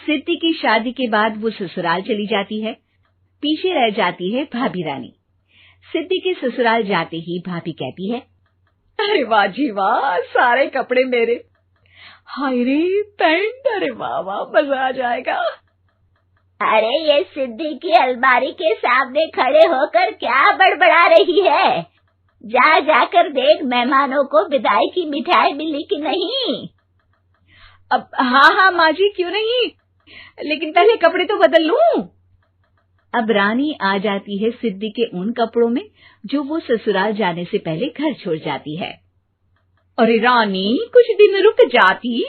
सिद्धि की शादी के बाद वो ससुराल चली जाती है। पीछे रह जाती है भाभी रानी। सिद्धि के ससुराल जाते ही भाभी कहती है, अरे वाह जी वाह, सारे कपड़े मेरे। हाय रे पैंट, अरे वाह वाह, मजा आ जाएगा। अरे ये सिद्धि की अलमारी के सामने खड़े होकर क्या बड़बड़ा रही है? जाकर देख मेहमानों को विदाई की मिठाई मिली कि नहीं। अब हाँ माँ जी, क्यों नहीं, लेकिन पहले कपड़े तो बदल लूं। अब रानी आ जाती है सिद्धि के उन कपड़ों में जो वो ससुराल जाने से पहले घर छोड़ जाती है। अरे रानी, कुछ दिन रुक जाती।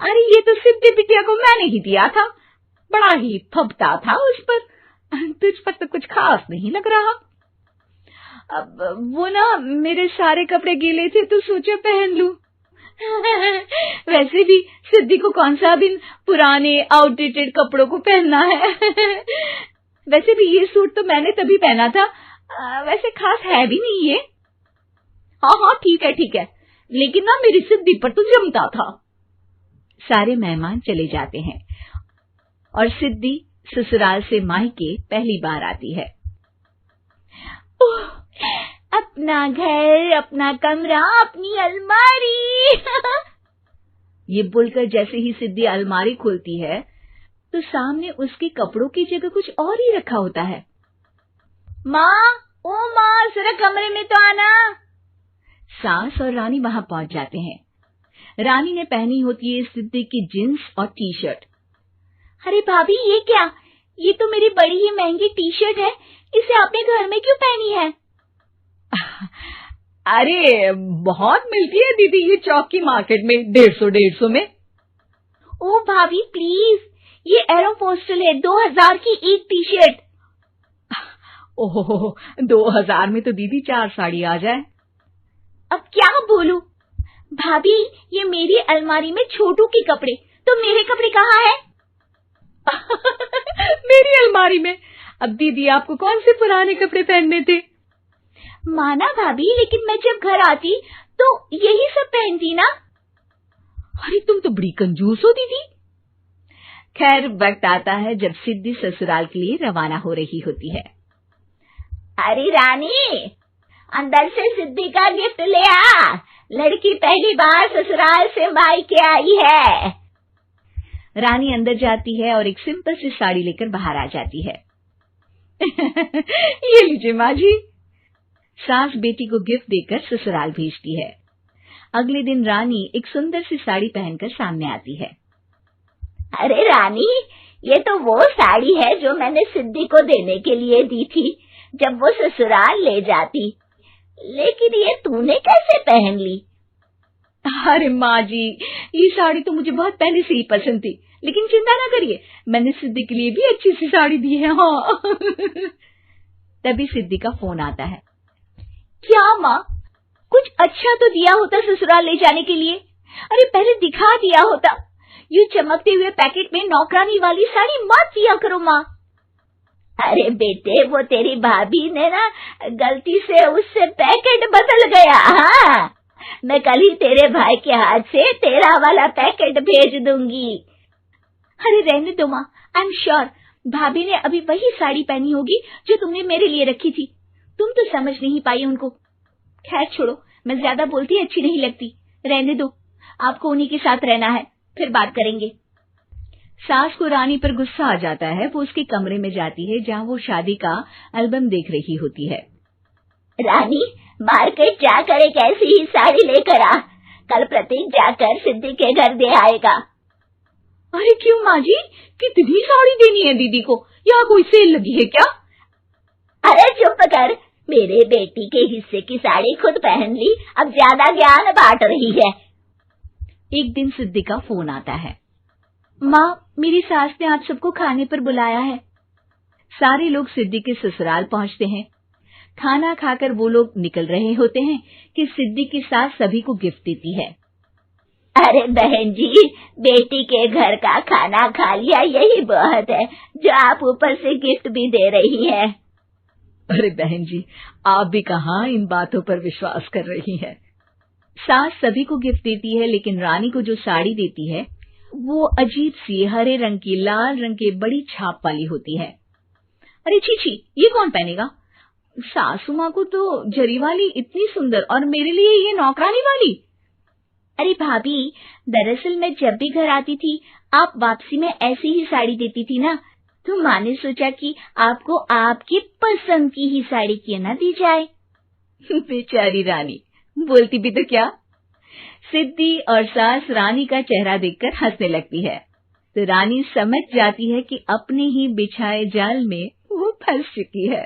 अरे ये तो सिद्धि बिटिया को मैंने ही दिया था, बड़ा ही फबता था उस पर, तुझ पर तो कुछ खास नहीं लग रहा। अब वो ना मेरे सारे कपड़े गीले थे तो सोचा पहन लूं। वैसे भी सिद्धि को कौन सा भी पुराने आउटडेटेड कपड़ों को पहनना है। वैसे भी ये सूट तो मैंने तभी पहना था, वैसे खास है भी नहीं ये। हाँ ठीक है, लेकिन ना मेरी सिद्धि पर तो जमता था। सारे मेहमान चले जाते हैं और सिद्धि ससुराल से मायके पहली बार आती है। अपना घर, अपना कमरा, अपनी अलमारी। ये बोलकर जैसे ही सिद्धि अलमारी खोलती है तो सामने उसके कपड़ों की जगह कुछ और ही रखा होता है। माँ, जरा कमरे में तो आना। सास और रानी वहां पहुंच जाते हैं। रानी ने पहनी होती है सिद्धि की जींस और टी शर्ट। अरे भाभी, ये क्या? ये तो मेरी बड़ी ही महंगी टी शर्ट है, इसे आपने घर में क्यों पहनी है? अरे बहुत मिलती है दीदी ये चौक की मार्केट में, 150 में। ओ भाभी प्लीज, ये एरोपोस्टल है, 2000 की एक टी शर्ट। ओहो, 2000 में तो दीदी 4 साड़ी आ जाए। अब क्या बोलूं? भाभी, ये मेरी अलमारी में छोटू के कपड़े, तो मेरे कपड़े कहाँ हैं? मेरी अलमारी में? अब दीदी आपको कौन से पुराने कपड़े पहनने थे? माना भाभी, लेकिन मैं जब घर आती तो यही सब पहनती ना। अरे तुम तो बड़ी कंजूस हो दीदी। खैर, वक्त आता है जब सिद्धि ससुराल के लिए रवाना हो रही होती है। अरे रानी, अंदर से सिद्धि का गिफ्ट ले आ, लड़की पहली बार ससुराल से मायके आई है। रानी अंदर जाती है और एक सिंपल सी साड़ी लेकर बाहर आ जाती है। ये लीजिए माँ जी। सास बेटी को गिफ्ट देकर ससुराल भेजती है। अगले दिन रानी एक सुंदर सी साड़ी पहनकर सामने आती है। अरे रानी, ये तो वो साड़ी है जो मैंने सिद्धि को देने के लिए दी थी जब वो ससुराल ले जाती, लेकिन ये तूने कैसे पहन ली? अरे माँ जी, ये साड़ी तो मुझे बहुत पहले से ही पसंद थी, लेकिन चिंता ना करिए, मैंने सिद्धि के लिए भी अच्छी सी साड़ी दी है। हाँ। तभी सिद्धि का फोन आता है। क्या माँ, कुछ अच्छा तो दिया होता ससुराल ले जाने के लिए। अरे पहले दिखा दिया होता। यूं चमकते हुए पैकेट में नौकरानी वाली साड़ी मत दिया करो माँ। अरे बेटे, वो तेरी भाभी ने ना गलती से उससे पैकेट बदल गया। हाँ, मैं कल ही तेरे भाई के हाथ से तेरा वाला पैकेट भेज दूंगी। अरे रहने दो माँ, आई एम श्योर भाभी ने अभी वही साड़ी पहनी होगी जो तुमने मेरे लिए रखी थी। तुम तो समझ नहीं पाई उनको। खैर छोड़ो, मैं ज्यादा बोलती अच्छी नहीं लगती, रहने दो, आपको उन्हीं के साथ रहना है, फिर बात करेंगे। सास को रानी पर गुस्सा आ जाता है। वो उसके कमरे में जाती है जहाँ वो शादी का एल्बम देख रही होती है। रानी, मार्केट जाकर एक ऐसी ही साड़ी लेकर आ, कल प्रतीक जाकर सिद्धि के घर दे आएगा। अरे क्यों माँ जी, कितनी साड़ी देनी है दीदी को? यहाँ कोई सेल लगी है क्या? अरे चुप कर, मेरे बेटी के हिस्से की साड़ी खुद पहन ली, अब ज्यादा ज्ञान बांट रही है। एक दिन सिद्धि का फोन आता है। माँ, मेरी सास ने आप सबको खाने पर बुलाया है। सारे लोग सिद्धि के ससुराल पहुंचते हैं। खाना खाकर वो लोग निकल रहे होते हैं कि सिद्धि की सास सभी को गिफ्ट देती है। अरे बहन जी, बेटी के घर का खाना खा लिया, यही बहुत है जो आप ऊपर से गिफ्ट भी दे रही है। अरे बहन जी, आप भी कहाँ इन बातों पर विश्वास कर रही हैं। सास सभी को गिफ्ट देती है, लेकिन रानी को जो साड़ी देती है वो अजीब सी हरे रंग की लाल रंग के बड़ी छाप वाली होती है। अरे छी, ये कौन पहनेगा? सासू माँ को तो जरी वाली इतनी सुंदर, और मेरे लिए ये नौकरानी वाली। अरे भाभी, दरअसल मैं जब भी घर आती थी आप वापसी में ऐसी ही साड़ी देती थी ना, तो माँ ने सोचा कि आपको आपकी पसंद की ही साड़ी क्यों ना दी जाए। बेचारी रानी, बोलती भी तो क्या। सिद्धि और सास रानी का चेहरा देखकर हंसने लगती है, तो रानी समझ जाती है कि अपने ही बिछाए जाल में वो फंस चुकी है।